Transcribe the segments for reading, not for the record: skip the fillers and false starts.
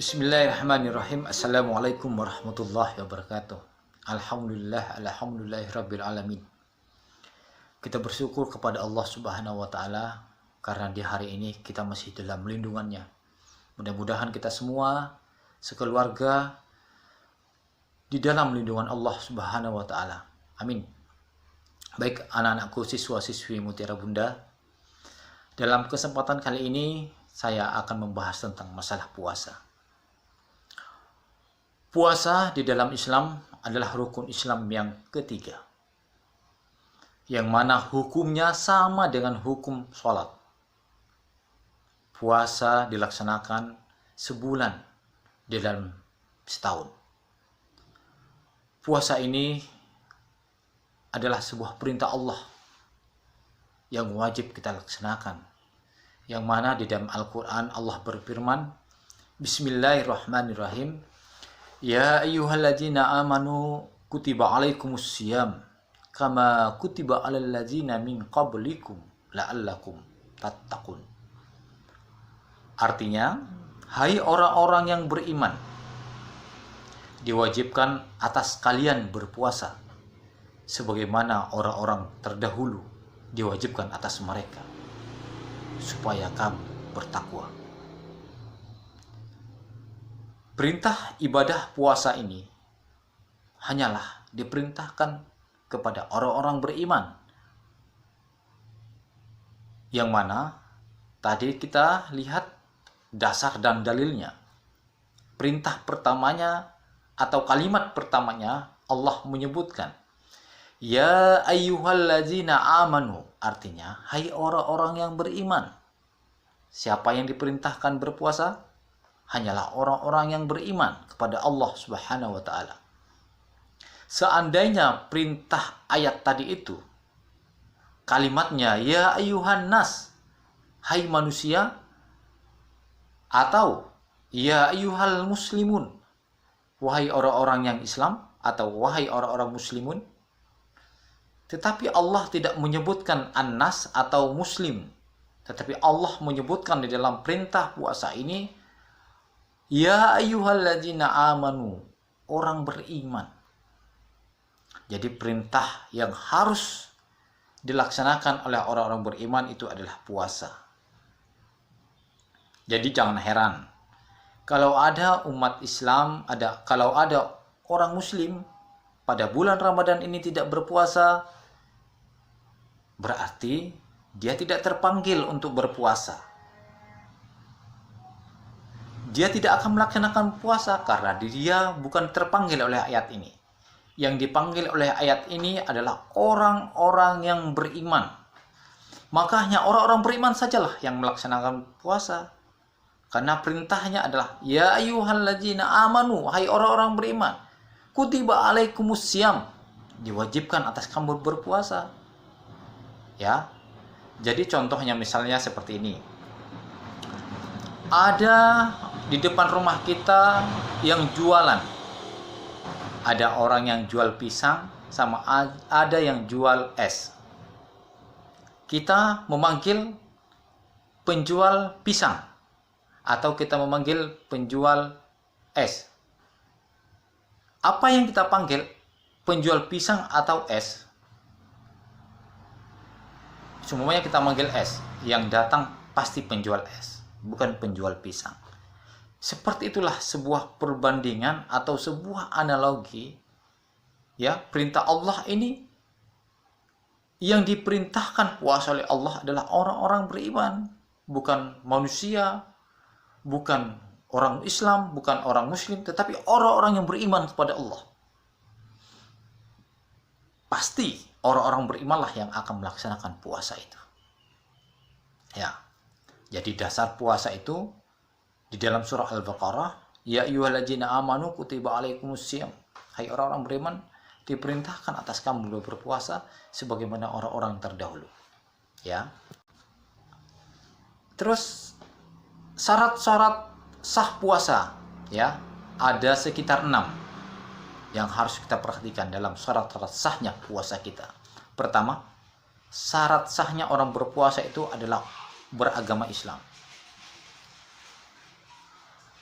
Bismillahirrahmanirrahim. Assalamualaikum warahmatullahi wabarakatuh. Alhamdulillahirabbil alamin. Kita bersyukur kepada Allah Subhanahu wa taala karena di hari ini kita masih dalam lindungannya. Mudah-mudahan kita semua sekeluarga di dalam lindungan Allah Subhanahu wa taala. Amin. Baik anak-anakku, siswa-siswi Mutiara Bunda, dalam kesempatan kali ini saya akan membahas tentang masalah puasa. Puasa di dalam Islam adalah rukun Islam yang ketiga, yang mana hukumnya sama dengan hukum sholat. Puasa dilaksanakan sebulan di dalam setahun. Puasa ini adalah sebuah perintah Allah yang wajib kita laksanakan, yang mana di dalam Al-Quran Allah berfirman, Bismillahirrahmanirrahim, Ya ayyuhalladzina amanu kutiba alaikumusiyam kama kutiba alal ladzina min qablikum la'allakum tattaqun. Artinya, hai orang-orang yang beriman, diwajibkan atas kalian berpuasa sebagaimana orang-orang terdahulu diwajibkan atas mereka supaya kamu bertakwa. Perintah ibadah puasa ini hanyalah diperintahkan kepada orang-orang beriman, yang mana tadi kita lihat dasar dan dalilnya. Perintah pertamanya atau kalimat pertamanya Allah menyebutkan, Ya ayyuhalladzina amanu, artinya hai orang-orang yang beriman. Siapa yang diperintahkan berpuasa? Hanyalah orang-orang yang beriman kepada Allah Subhanahu wa taala. Seandainya perintah ayat tadi itu kalimatnya ya ayyuhan nas, hai manusia, atau ya ayyuhal muslimun, wahai orang-orang yang Islam, atau wahai orang-orang muslimun, tetapi Allah tidak menyebutkan an-nas atau muslim, tetapi Allah menyebutkan di dalam perintah puasa ini Ya ayyuhalladzina amanu, orang beriman. Jadi perintah yang harus dilaksanakan oleh orang-orang beriman itu adalah puasa. Jadi jangan heran kalau ada umat Islam, kalau ada orang muslim pada bulan Ramadan ini tidak berpuasa, berarti dia tidak terpanggil untuk berpuasa. Dia tidak akan melaksanakan puasa karena dia bukan terpanggil oleh ayat ini. Yang dipanggil oleh ayat ini adalah orang-orang yang beriman. Makanya orang-orang beriman sajalah yang melaksanakan puasa. Karena perintahnya adalah Ya ayyuhalladzina amanu, hai orang-orang beriman, kutiba alaikumusiyam, diwajibkan atas kamu berpuasa. Ya. Jadi contohnya misalnya seperti ini. Ada di depan rumah kita yang jualan. Ada orang yang jual pisang, sama ada yang jual es. Kita memanggil penjual pisang atau kita memanggil penjual es. Apa yang kita panggil? Penjual pisang atau es? Semuanya kita manggil es. Yang datang pasti penjual es, bukan penjual pisang. Seperti itulah sebuah perbandingan atau sebuah analogi, ya, perintah Allah ini yang diperintahkan puasa oleh Allah adalah orang-orang beriman, bukan manusia, bukan orang Islam, bukan orang Muslim, tetapi orang-orang yang beriman kepada Allah. Pasti orang-orang berimanlah yang akan melaksanakan puasa itu. Ya. Jadi dasar puasa itu di dalam surah Al-Baqarah, Ya ayyuhalladzina amanu kutiba alaikumusiyam. Hai orang-orang beriman, diperintahkan atas kamu berpuasa sebagaimana orang-orang terdahulu. Ya. Terus syarat-syarat sah puasa, ya, ada sekitar 6 yang harus kita perhatikan dalam syarat-syarat sahnya puasa kita. Pertama, syarat sahnya orang berpuasa itu adalah beragama Islam.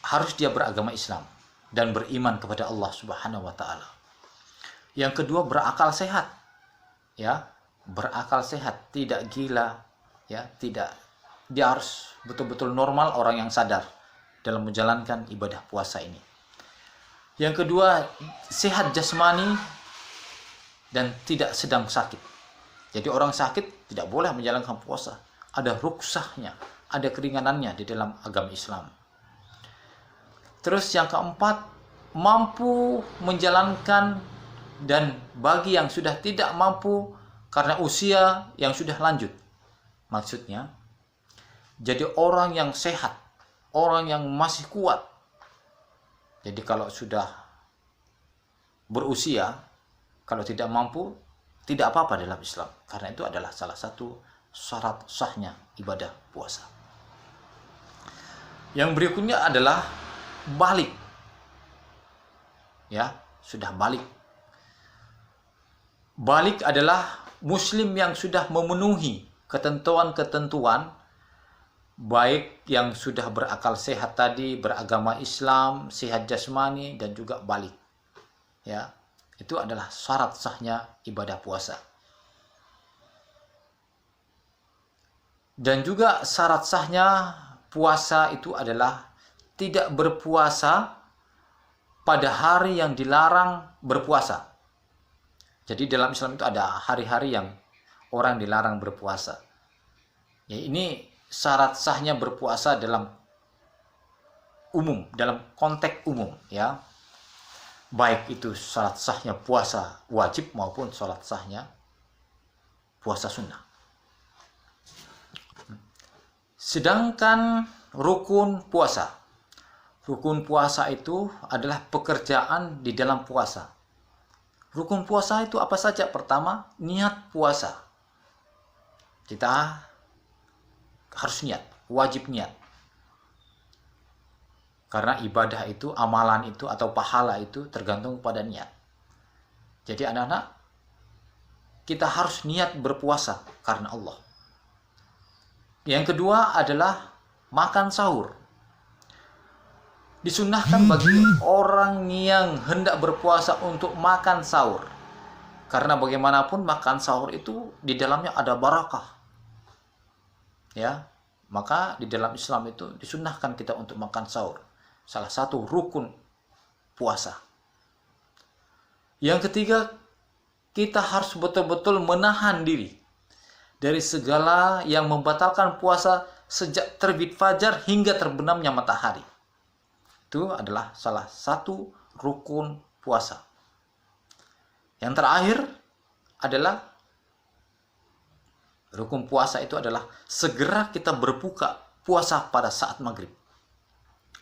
harus dia beragama Islam dan beriman kepada Allah Subhanahu wa taala. Yang kedua, berakal sehat. Ya, berakal sehat, tidak gila, ya, tidak, dia harus betul-betul normal, orang yang sadar dalam menjalankan ibadah puasa ini. Yang kedua, sehat jasmani dan tidak sedang sakit. Jadi orang sakit tidak boleh menjalankan puasa. Ada ruksahnya, ada keringanannya di dalam agama Islam. Terus yang keempat, mampu menjalankan, dan bagi yang sudah tidak mampu karena usia yang sudah lanjut. Maksudnya, jadi orang yang sehat, orang yang masih kuat. Jadi kalau sudah berusia, kalau tidak mampu, tidak apa-apa dalam Islam. Karena itu adalah salah satu syarat sahnya ibadah puasa. Yang berikutnya adalah balik. Ya, sudah balik. Balik adalah muslim yang sudah memenuhi ketentuan-ketentuan, baik yang sudah berakal sehat tadi, beragama Islam, sehat jasmani, dan juga balik. Ya, itu adalah syarat sahnya ibadah puasa. Dan juga syarat sahnya puasa itu adalah tidak berpuasa pada hari yang dilarang berpuasa. Jadi dalam Islam itu ada hari-hari yang orang dilarang berpuasa. Ya, ini syarat sahnya berpuasa dalam umum, dalam konteks umum, ya. Baik itu syarat sahnya puasa wajib maupun syarat sahnya puasa sunnah. Sedangkan rukun puasa. Rukun puasa itu adalah pekerjaan di dalam puasa. Rukun puasa itu apa saja? Pertama, niat puasa. Kita harus niat, wajib niat. Karena ibadah itu, amalan itu, atau pahala itu tergantung pada niat. Jadi anak-anak, kita harus niat berpuasa karena Allah. Yang kedua adalah makan sahur. Disunnahkan bagi orang yang hendak berpuasa untuk makan sahur. Karena bagaimanapun makan sahur itu di dalamnya ada barakah. Ya, maka di dalam Islam itu disunnahkan kita untuk makan sahur. Salah satu rukun puasa. Yang ketiga, kita harus betul-betul menahan diri dari segala yang membatalkan puasa sejak terbit fajar hingga terbenamnya matahari. Itu adalah salah satu rukun puasa. Yang terakhir adalah rukun puasa itu adalah segera kita berbuka puasa pada saat maghrib.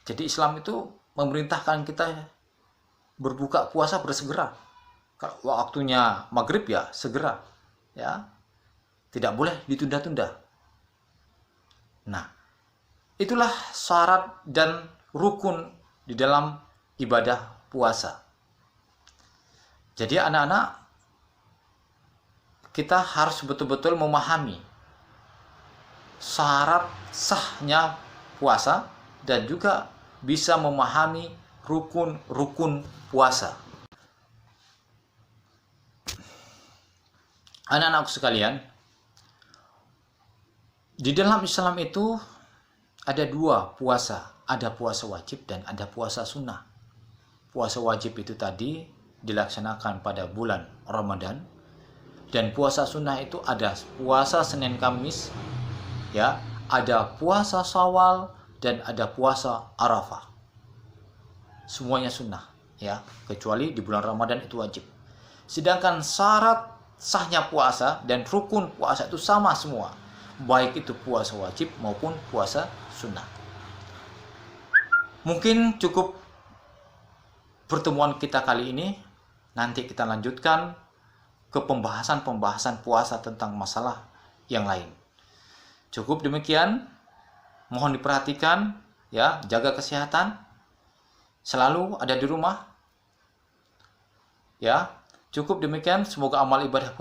Jadi Islam itu memerintahkan kita berbuka puasa bersegera. Kalau waktunya maghrib ya segera, ya, tidak boleh ditunda-tunda. Nah, itulah syarat dan rukun di dalam ibadah puasa. Jadi anak-anak, kita harus betul-betul memahami syarat sahnya puasa dan juga bisa memahami rukun-rukun puasa. Anak-anakku sekalian, di dalam Islam itu ada dua puasa. Ada puasa wajib dan ada puasa sunnah. Puasa wajib itu tadi dilaksanakan pada bulan Ramadan. Dan puasa sunnah itu ada puasa Senin Kamis, ya, ada puasa Syawal, dan ada puasa Arafah. Semuanya sunnah, ya, kecuali di bulan Ramadan itu wajib. Sedangkan syarat sahnya puasa dan rukun puasa itu sama semua, baik itu puasa wajib maupun puasa sunnah. Mungkin cukup pertemuan kita kali ini. Nanti kita lanjutkan ke pembahasan puasa tentang masalah yang lain. Cukup demikian. Mohon diperhatikan, ya, jaga kesehatan. Selalu ada di rumah. Ya, cukup demikian. Semoga amal ibadah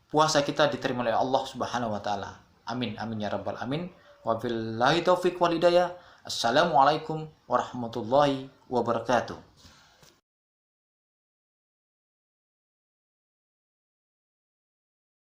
puasa kita diterima oleh Allah Subhanahu wa taala. Amin amin ya rabbal alamin. Wabillahi taufiq wal hidayah. Assalamualaikum warahmatullahi wabarakatuh.